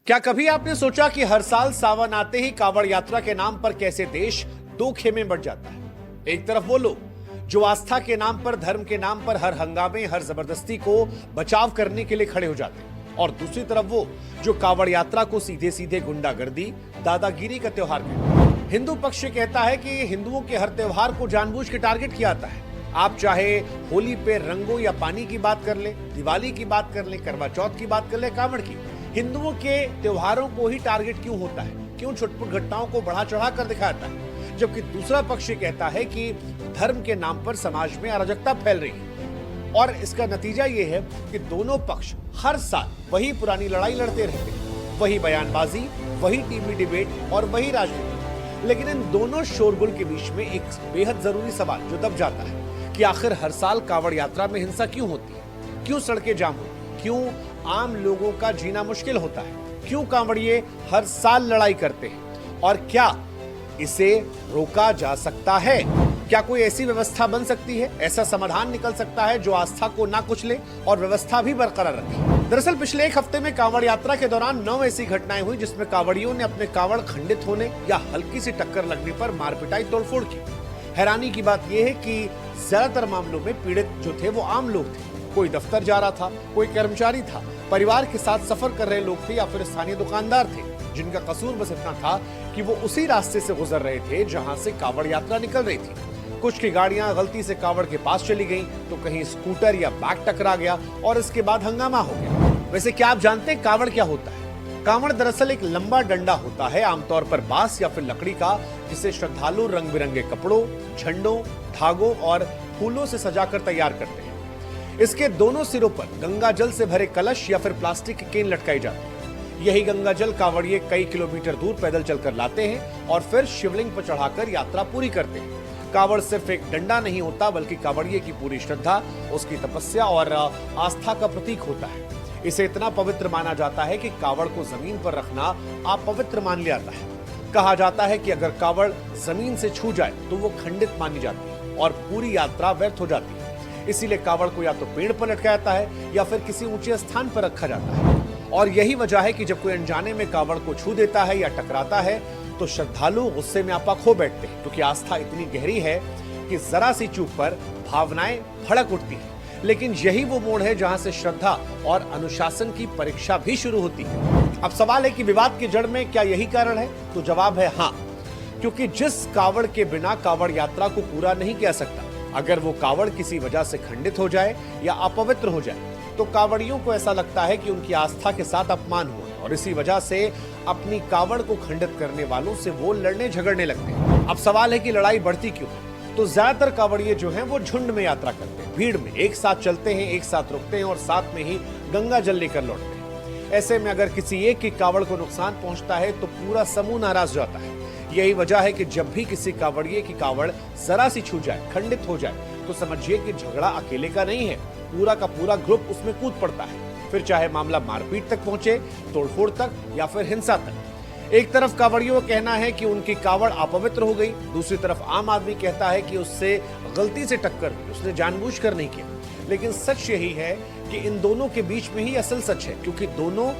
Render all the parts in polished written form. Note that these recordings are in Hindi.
क्या कभी आपने सोचा कि हर साल सावन आते ही कांवड़ यात्रा के नाम पर कैसे देश दो खेमे बढ़ जाता है। एक तरफ वो लोग जो आस्था के नाम पर, धर्म के नाम पर हर हंगामे, हर जबरदस्ती को बचाव करने के लिए खड़े हो जाते हैं, और दूसरी तरफ वो जो कांवड़ यात्रा को सीधे सीधे गुंडागर्दी, दादागिरी का त्योहार कहते हैं। हिंदू पक्ष कहता है कि हिंदुओं के हर त्योहार को जानबूझ के टारगेट किया जाता है। आप चाहे होली पे रंगों या पानी की बात कर ले, दिवाली की बात कर ले, करवा चौथ की बात कर ले, कांवड़ की, हिंदुओं के त्योहारों को ही टारगेट क्यों होता है? क्यों छुटपुट घटनाओं को बढ़ा चढ़ा कर दिखाता है? जबकि दूसरा पक्ष कहता है कि धर्म के नाम पर समाज में अराजकता फैल रही है, और इसका नतीजा यह है कि दोनों पक्ष हर साल वही पुरानी लड़ाई लड़ते रहते हैं, वही बयानबाजी, वही टीवी डिबेट और वही राजनीति। लेकिन इन दोनों शोरगुल के बीच में एक बेहद जरूरी सवाल जो दब जाता है कि आखिर हर साल कांवड़ यात्रा में हिंसा क्यों होती है? क्यों सड़कें जाम होती है? क्यों आम लोगों का जीना मुश्किल होता है? क्यों कांवड़िए हर साल लड़ाई करते हैं? और क्या इसे रोका जा सकता है? क्या कोई ऐसी व्यवस्था बन सकती है, ऐसा समाधान निकल सकता है जो आस्था को ना कुचले और व्यवस्था भी बरकरार रखे? दरअसल पिछले एक हफ्ते में कांवड़ यात्रा के दौरान 9 ऐसी घटनाएं हुई जिसमें कांवड़ियों ने अपने कांवड़ खंडित होने या हल्की सी टक्कर लगने पर मारपिटाई, तोड़फोड़ की। हैरानी की बात यह है कि ज्यादातर मामलों में पीड़ित जो थे वो आम लोग थे। कोई दफ्तर जा रहा था, कोई कर्मचारी था, परिवार के साथ सफर कर रहे लोग थे, या फिर स्थानीय दुकानदार थे, जिनका कसूर बस इतना था कि वो उसी रास्ते से गुजर रहे थे जहां से कांवड़ यात्रा निकल रही थी। कुछ की गाड़ियां गलती से कांवड़ के पास चली गईं, तो कहीं स्कूटर या बाइक टकरा गया और इसके बाद हंगामा हो गया। वैसे क्या आप जानते हैं कांवड़ क्या होता है? कांवड़ दरअसल एक लंबा डंडा होता है, आमतौर पर बांस या फिर लकड़ी का, जिसे श्रद्धालु रंग बिरंगे कपड़ों, झंडों, धागों और फूलों से सजाकर तैयार करते हैं। इसके दोनों सिरों पर गंगा जल से भरे कलश या फिर प्लास्टिक की केन लटकाई जाती है। यही गंगा जल कांवड़िए कई किलोमीटर दूर पैदल चलकर लाते हैं और फिर शिवलिंग पर चढ़ाकर यात्रा पूरी करते हैं। कांवड़ सिर्फ एक डंडा नहीं होता, बल्कि कांवड़िए की पूरी श्रद्धा, उसकी तपस्या और आस्था का प्रतीक होता है। इसे इतना पवित्र माना जाता है कि कांवड़ को जमीन पर रखना अपवित्र मान लिया जाता है। कहा जाता है कि अगर कांवड़ जमीन से छू जाए तो वो खंडित मानी जाती है और पूरी यात्रा व्यर्थ हो जाती है। इसीलिए कांवड़ को या तो पेड़ पर लटकाया जाता है या फिर किसी ऊंचे स्थान पर रखा जाता है। और यही वजह है कि जब कोई अनजाने में कांवड़ को छू देता है या टकराता है तो श्रद्धालु गुस्से में आपा खो बैठते हैं, क्योंकि आस्था इतनी गहरी है कि जरा सी चूक पर भावनाएं भड़क उठती है। लेकिन यही वो मोड़ है जहां से श्रद्धा और अनुशासन की परीक्षा भी शुरू होती है। अब सवाल है कि विवाद की जड़ में क्या यही कारण है? तो जवाब है हाँ, क्योंकि जिस कांवड़ के बिना कांवड़ यात्रा को पूरा नहीं किया सकता, अगर वो कांवड़ किसी वजह से खंडित हो जाए या अपवित्र हो जाए तो कांवड़ियों को ऐसा लगता है कि उनकी आस्था के साथ अपमान हुआ, और इसी वजह से अपनी कांवड़ को खंडित करने वालों से वो लड़ने झगड़ने लगते हैं। अब सवाल है कि लड़ाई बढ़ती क्यों है? तो ज्यादातर कांवड़िए जो हैं वो झुंड में यात्रा करते हैं, भीड़ में एक साथ चलते हैं, एक साथ रुकते हैं और साथ में ही गंगा जल लेकर लौटते हैं। ऐसे में अगर किसी एक की कांवड़ को नुकसान पहुंचता है तो पूरा समूह नाराज हो जाता है। यही वजह है कि जब भी किसी कांवड़िए की कांवड़ जरा सी छू जाए, खंडित हो जाए, तो समझिए कि झगड़ा अकेले का नहीं है, पूरा का पूरा ग्रुप उसमें कूद पड़ता है। फिर चाहे मामला मारपीट तक पहुंचे, तोड़फोड़ तक या फिर हिंसा तक। एक तरफ कांवड़ियों का कहना है कि उनकी कांवड़ अपवित्र हो गई, दूसरी तरफ आम आदमी कहता है कि उससे गलती से टक्कर हुई, उसने जानबूझकर नहीं किया। लेकिन सच यही है कि इन दोनों के बीच में ही असल सच है, क्योंकि दोनों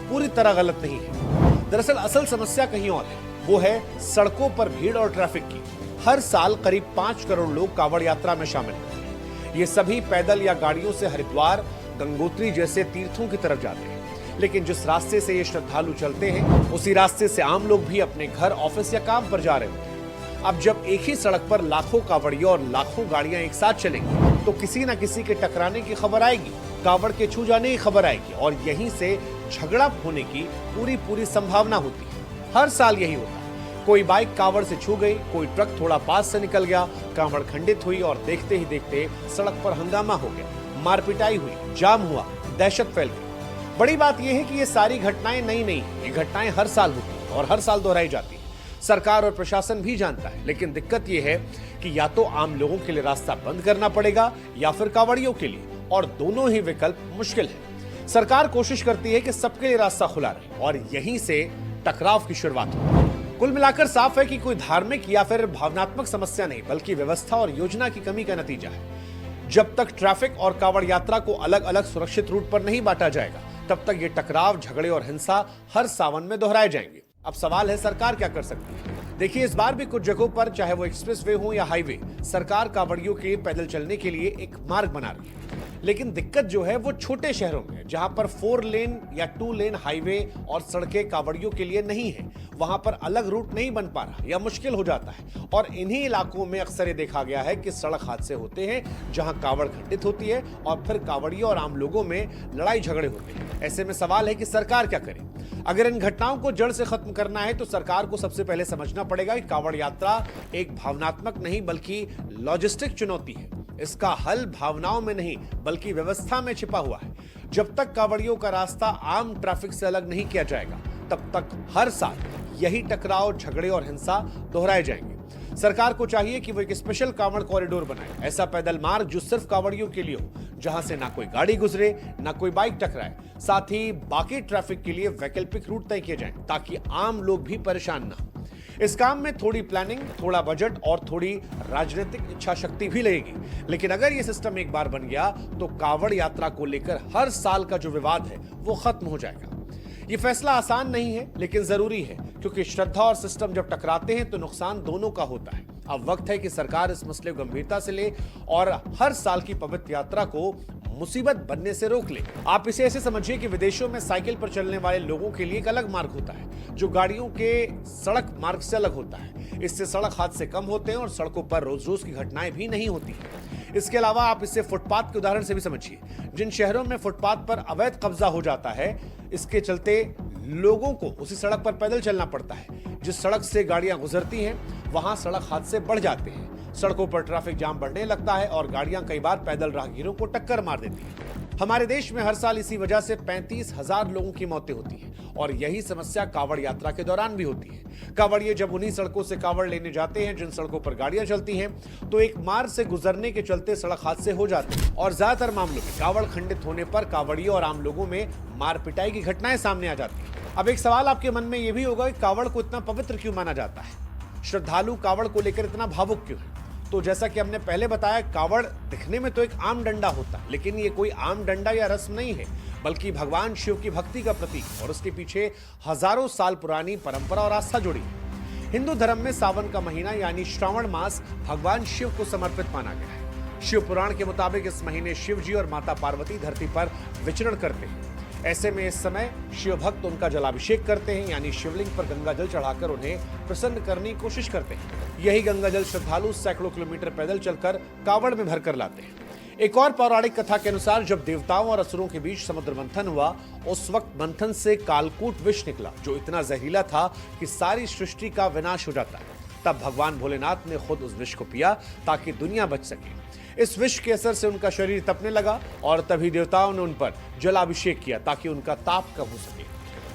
पूरी तरह गलत नहीं है। दरअसल असल समस्या कहीं और है, वो है सड़कों पर भीड़ और ट्रैफिक की। हर साल करीब 5 करोड़ लोग कांवड़ यात्रा में शामिल होते हैं। ये सभी पैदल या गाड़ियों से हरिद्वार, गंगोत्री जैसे तीर्थों की तरफ जाते हैं। लेकिन जिस रास्ते से ये श्रद्धालु चलते हैं, उसी रास्ते से आम लोग भी अपने घर, ऑफिस या काम पर जा रहे होते हैं। अब जब एक ही सड़क पर लाखों कांवड़ियों और लाखों गाड़ियां एक साथ चलेंगी तो किसी न किसी के टकराने की खबर आएगी, कांवड़ के छू जाने की खबर आएगी, और यहीं से झगड़ा होने की पूरी संभावना होती है। हर साल यही होता है। कोई बाइक कांवड़ से छू गई, कोई ट्रक थोड़ा पास से निकल गया, कांवड़ खंडित हुई और देखते ही देखते सड़क पर हंगामा हो गया, मारपिटाई हुई, जाम हुआ, दहशत फैल गई। बड़ी बात यह है कि ये सारी घटनाएं नई नहीं, ये घटनाएं हर साल होती हैं और हर साल दोहराई जाती है। सरकार और प्रशासन भी जानता है, लेकिन दिक्कत यह है कि या तो आम लोगों के लिए रास्ता बंद करना पड़ेगा या फिर कांवड़ियों के लिए, और दोनों ही विकल्प मुश्किल है। सरकार कोशिश करती है कि सबके लिए रास्ता खुला रहे और यहीं से टकराव की शुरुआत हो। कुल मिलाकर साफ है कि कोई धार्मिक या फिर भावनात्मक समस्या नहीं, बल्कि व्यवस्था और योजना की कमी का नतीजा है। जब तक ट्रैफिक और कांवड़ यात्रा को अलग अलग सुरक्षित रूट पर नहीं बांटा जाएगा, तब तक ये टकराव, झगड़े और हिंसा हर सावन में दोहराए जाएंगे। अब सवाल है, सरकार क्या कर सकती है? देखिए, इस बार भी कुछ जगहों पर, चाहे वो एक्सप्रेसवे हो या हाईवे, सरकार कांवड़ियों के पैदल चलने के लिए एक मार्ग बना रही है। लेकिन दिक्कत जो है वो छोटे शहरों में है, जहां पर 4 लेन या 2 लेन हाईवे और सड़कें कांवड़ियों के लिए नहीं है। वहां पर अलग रूट नहीं बन पा रहा या मुश्किल हो जाता है। और इन्हीं इलाकों में अक्सर ये देखा गया है कि सड़क हादसे होते हैं, जहां कांवड़ खंडित होती है और फिर कांवड़ियों और आम लोगों में लड़ाई झगड़े होते हैं। ऐसे में सवाल है कि सरकार क्या करे? अगर इन घटनाओं को जड़ से खत्म करना है तो सरकार को सबसे पहले समझना पड़ेगा कि कांवड़ यात्रा एक भावनात्मक नहीं बल्कि लॉजिस्टिक चुनौती है। इसका हल भावनाओं में नहीं बल्कि व्यवस्था में छिपा हुआ है। जब तक कांवड़ियों का रास्ता आम ट्रैफिक से अलग नहीं किया जाएगा, तब तक हर साल यही टकराव, झगड़े और हिंसा दोहराए जाएंगे। सरकार को चाहिए कि वो एक स्पेशल कांवड़ कॉरिडोर बनाए, ऐसा पैदल मार्ग जो सिर्फ कांवड़ियों के लिए हो, जहां से ना कोई गाड़ी गुजरे, ना कोई बाइक टकराए। साथ ही बाकी ट्रैफिक के लिए वैकल्पिक रूट तय किए जाएं, ताकि आम लोग भी परेशान ना हो। इस काम में थोड़ी प्लानिंग, थोड़ा बजट और थोड़ी राजनीतिक इच्छा शक्ति भी लगेगी। लेकिन अगर यह सिस्टम एक बार बन गया तो कांवड़ यात्रा को लेकर हर साल का जो विवाद है वो खत्म हो जाएगा। ये फैसला आसान नहीं है, लेकिन जरूरी है, क्योंकि श्रद्धा और सिस्टम जब टकराते हैं तो नुकसान दोनों का होता है। अब वक्त है कि सरकार इस मसले को गंभीरता से ले और हर साल की पवित्र यात्रा को मुसीबत बनने से रोक ले। आप इसे ऐसे समझिए कि विदेशों में साइकिल पर चलने वाले लोगों के लिए एक अलग मार्ग होता है, जो गाड़ियों के सड़क मार्ग से अलग होता है। इससे सड़क हादसे कम होते हैं और सड़कों पर रोज रोज की घटनाएं भी नहीं होती हैं। इसके अलावा आप इसे फुटपाथ के उदाहरण से भी समझिए। जिन शहरों में फुटपाथ पर अवैध कब्जा हो जाता है, इसके चलते लोगों को उसी सड़क पर पैदल चलना पड़ता है। जिस सड़क से गाड़ियां गुजरती हैं, वहां सड़क हादसे बढ़ जाते हैं। सड़कों पर ट्रैफिक जाम बढ़ने लगता है और गाड़ियां कई बार पैदल राहगीरों को टक्कर मार देती हैं। हमारे देश में हर साल इसी वजह से 35,000 लोगों की मौतें होती हैं और यही समस्या कांवड़ यात्रा के दौरान भी होती है। कांवड़िए जब उन्हीं सड़कों से कांवड़ लेने जाते हैं जिन सड़कों पर गाड़ियां चलती हैं, तो एक मार्ग से गुजरने के चलते सड़क हादसे हो जाते हैं और ज्यादातर मामलों में कांवड़ खंडित होने पर कांवड़ियों और आम लोगों में मार पिटाई की घटनाएं सामने आ जाती हैं। अब एक सवाल आपके मन में यह भी होगा कि कांवड़ को इतना पवित्र क्यों माना जाता है? श्रद्धालु कांवड़ को लेकर इतना भावुक क्यों है? तो जैसा कि हमने पहले बताया, कांवड़ दिखने में तो एक आम डंडा होता है, लेकिन ये कोई आम डंडा या रस्म नहीं है, बल्कि भगवान शिव की भक्ति का प्रतीक और उसके पीछे हजारों साल पुरानी परंपरा और आस्था जुड़ी है। हिंदू धर्म में सावन का महीना यानी श्रावण मास भगवान शिव को समर्पित माना गया है। शिव पुराण के मुताबिक इस महीने शिव जी और माता पार्वती धरती पर विचरण करते हैं। ऐसे में इस समय शिव भक्त उनका जलाभिषेक करते हैं, यानी शिवलिंग पर गंगा जल चढ़ाकर उन्हें प्रसन्न करने की कोशिश करते हैं। यही गंगा जल श्रद्धालु सैकड़ों किलोमीटर पैदल चलकर कांवड़ में भरकर लाते हैं। एक और पौराणिक कथा के अनुसार जब देवताओं और असुरों के बीच समुद्र मंथन हुआ, उस वक्त मंथन से कालकूट विष निकला, जो इतना जहरीला था कि सारी सृष्टि का विनाश हो जाता है। तब भगवान भोलेनाथ ने खुद उस विष को पिया ताकि दुनिया बच सके। इस विष के असर से उनका शरीर तपने लगा और तभी देवताओं ने उन पर जलाभिषेक किया ताकि उनका ताप कम हो सके।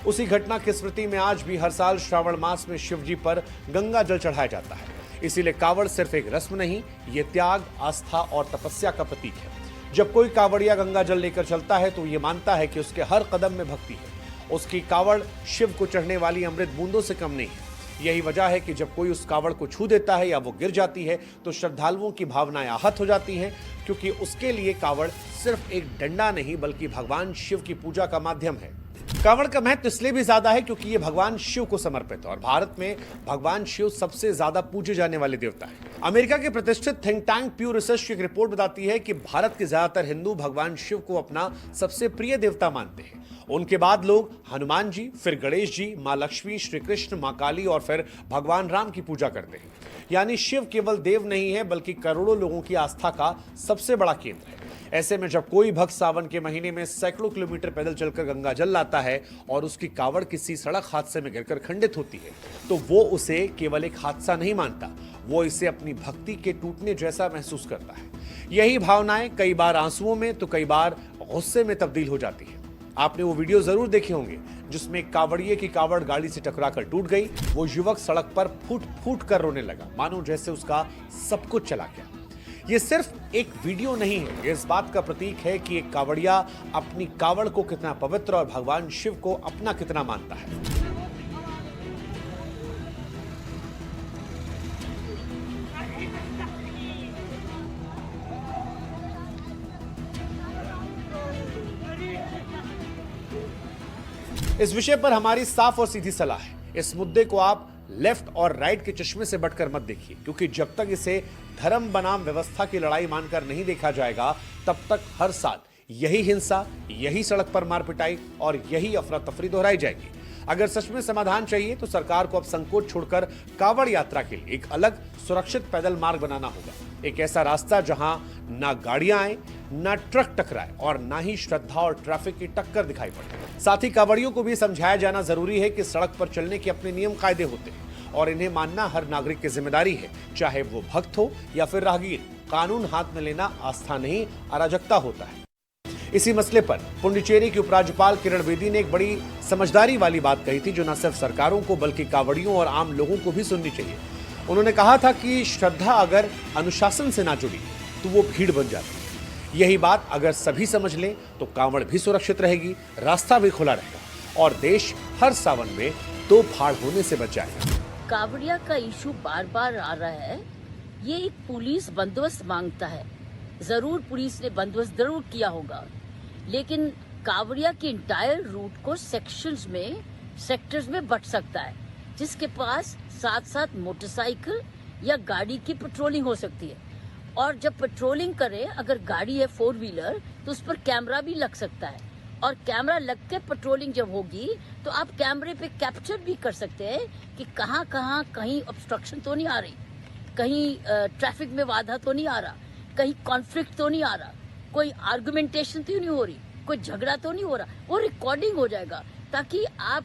उसी घटना की स्मृति में आज भी हर साल श्रावण मास में शिव जी पर गंगा जल चढ़ाया जाता है। इसीलिए कांवड़ सिर्फ एक रस्म नहीं, ये त्याग, आस्था और तपस्या का प्रतीक है। जब कोई कांवड़िया गंगा जल लेकर चलता है तो ये मानता है कि उसके हर कदम में भक्ति है। उसकी कांवड़ शिव को चढ़ने वाली अमृत बूंदों से कम नहीं है। यही वजह है कि जब कोई उस कांवड़ को छू देता है या वो गिर जाती है तो श्रद्धालुओं की भावनाएं आहत हो जाती हैं, क्योंकि उसके लिए कांवड़ सिर्फ एक डंडा नहीं बल्कि भगवान शिव की पूजा का माध्यम है। कांवड़ का महत्व इसलिए भी ज्यादा है क्योंकि ये भगवान शिव को समर्पित है और भारत में भगवान शिव सबसे ज्यादा पूजे जाने वाले देवता है। अमेरिका के प्रतिष्ठित थिंक टैंक प्यू रिसर्च की एक रिपोर्ट बताती है कि भारत के ज्यादातर हिंदू भगवान शिव को अपना सबसे प्रिय देवता मानते हैं। उनके बाद लोग हनुमान जी, फिर गणेश जी, माँ लक्ष्मी, श्री कृष्ण, माँ काली और फिर भगवान राम की पूजा करते हैं। यानी शिव केवल देव नहीं है बल्कि करोड़ों लोगों की आस्था का सबसे बड़ा केंद्र है। ऐसे में जब कोई भक्त सावन के महीने में सैकड़ों किलोमीटर पैदल चलकर गंगा जल लाता है और उसकी कांवड़ किसी सड़क हादसे में गिरकर खंडित होती है, तो वो उसे केवल एक हादसा नहीं मानता, वो इसे अपनी भक्ति के टूटने जैसा महसूस करता है। यही भावनाएं कई बार आंसुओं में तो कई बार गुस्से में तब्दील हो जाती है। आपने वो वीडियो जरूर देखे होंगे जिसमें एक कांवड़िए की कांवड़ गाड़ी से टकराकर टूट गई। वो युवक सड़क पर फूट फूट कर रोने लगा, मानो जैसे उसका सब कुछ चला गया। ये सिर्फ एक वीडियो नहीं है, ये इस बात का प्रतीक है कि एक कांवड़िया अपनी कांवड़ को कितना पवित्र और भगवान शिव को अपना कितना मानता है। इस विषय पर हमारी साफ और सीधी सलाह है, इस मुद्दे को आप लेफ्ट और राइट के चश्मे से बटकर मत देखिए, क्योंकि जब तक इसे धर्म बनाम व्यवस्था की लड़ाई मानकर नहीं देखा जाएगा, तब तक हर साल यही हिंसा, यही सड़क पर मार पिटाई और यही अफरा तफरी दोहराई जाएगी। अगर सच में समाधान चाहिए तो सरकार को अब संकोच छोड़कर कांवड़ यात्रा के लिए एक अलग सुरक्षित पैदल मार्ग बनाना होगा, एक ऐसा रास्ता जहां ना गाड़ियां आए, ना ट्रक टकराए और ना ही श्रद्धा और ट्रैफिक की टक्कर दिखाई पड़े। साथ ही कांवड़ियों को भी समझाया जाना जरूरी है कि सड़क पर चलने के अपने नियम कायदे होते हैं और इन्हें मानना हर नागरिक की जिम्मेदारी है, चाहे वो भक्त हो या फिर राहगीर। कानून हाथ में लेना आस्था नहीं, अराजकता होता है। इसी मसले पर पुडुचेरी की उपराज्यपाल किरण बेदी ने एक बड़ी समझदारी वाली बात कही थी, जो न सिर्फ सरकारों को बल्कि कांवड़ियों और आम लोगों को भी सुननी चाहिए। उन्होंने कहा था कि श्रद्धा अगर अनुशासन से ना जुड़ी तो वो भीड़ बन जाती है। यही बात अगर सभी समझ लें तो कांवड़ भी सुरक्षित रहेगी, रास्ता भी खुला रहेगा और देश हर सावन में दो फाड़ होने से बच जाएगा। कांवड़िया का इशू बार बार आ रहा है, ये एक पुलिस बंदोबस्त मांगता है। जरूर पुलिस ने बंदोबस्त जरूर किया होगा, लेकिन कांवड़िया के इंटायर रूट को सेक्टर्स में बंट सकता है, जिसके पास साथ साथ मोटरसाइकिल या गाड़ी की पेट्रोलिंग हो सकती है। और जब पेट्रोलिंग करे, अगर गाड़ी है 4 व्हीलर, तो उस पर कैमरा भी लग सकता है और कैमरा लग के पेट्रोलिंग जब होगी तो आप कैमरे पे कैप्चर भी कर सकते हैं कि कहाँ कहीं ऑब्स्ट्रक्शन तो नहीं आ रही, कहीं ट्रैफिक में बाधा तो नहीं आ रहा, कहीं कॉन्फ्लिक्ट तो नहीं आ रहा, कोई आर्गुमेंटेशन तो नहीं हो रही, कोई झगड़ा तो नहीं हो रहा। वो रिकॉर्डिंग हो जाएगा ताकि आप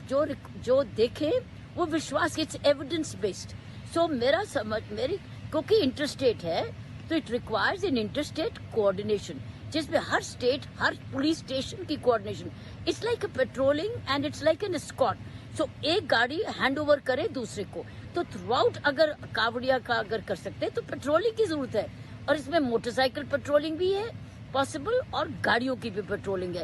जो देखें वो विश्वास, इट्स एविडेंस बेस्ड। सो मेरी क्योंकि इंटरस्टेट है तो it requires in interstate coordination, जिसमें हर स्टेट, हर पुलिस स्टेशन की coordination. It's like a patrolling and it's like an escort. So एक गाड़ी हैंड ओवर करे दूसरे को, तो थ्रू आउट अगर कांवड़िया का अगर कर सकते हैं तो पेट्रोलिंग की जरूरत है। और इसमें मोटरसाइकिल पेट्रोलिंग भी है पॉसिबल और गाड़ियों की भी पेट्रोलिंग है।